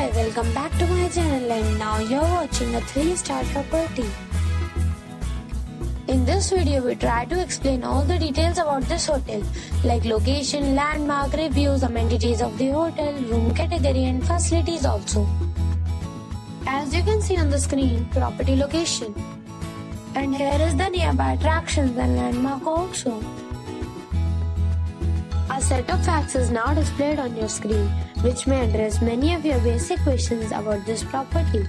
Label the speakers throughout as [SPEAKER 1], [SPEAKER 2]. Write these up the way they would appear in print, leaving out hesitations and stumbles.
[SPEAKER 1] Hi, welcome back to my channel, and now you're watching a 3-star property. In this video, we try to explain all the details about this hotel, like location, landmark, reviews, amenities of the hotel, room category and facilities also. As you can see on the screen, property location. And here is the nearby attractions and landmark also. A set of facts is now displayed on your screen, which may address many of your basic questions about this property.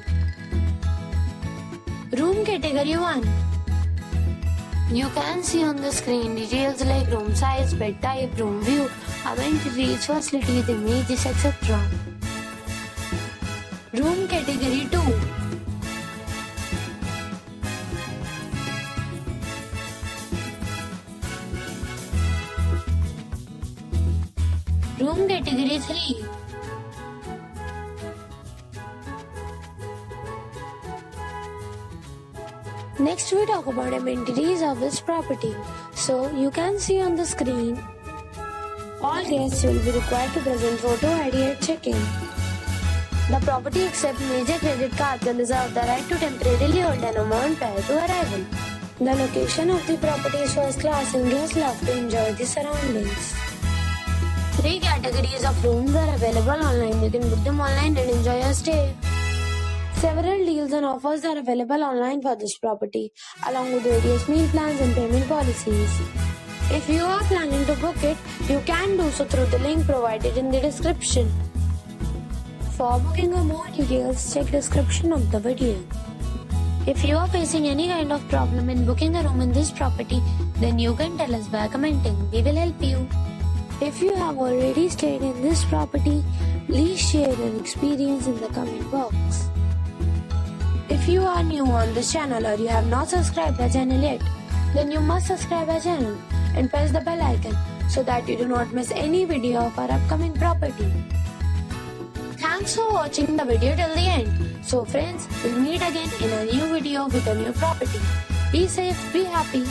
[SPEAKER 1] Room category 1. You can see on the screen details like room size, bed type, room view, amenities, facilities, images, etc. Room category 2. Room category 3. Next we talk about amenities of this property. So you can see on the screen, all guests will be required to present photo ID at check-in. The property accepts major credit cards and reserves the right to temporarily hold an amount prior to arrival. The location of the property is first class and guests love to enjoy the surroundings. 3 categories of rooms are available online. You can book them online and enjoy your stay. Several deals and offers are available online for this property, along with various meal plans and payment policies. If you are planning to book it, you can do so through the link provided in the description. For booking or more details, check description of the video. If you are facing any kind of problem in booking a room in this property, then you can tell us by commenting. We will help you. If you have already stayed in this property, please share your experience in the comment box. If you are new on this channel or you have not subscribed the channel yet, then you must subscribe our channel and press the bell icon so that you do not miss any video of our upcoming property. Thanks for watching the video till the end. So friends, we'll meet again in a new video with a new property. Be safe, be happy.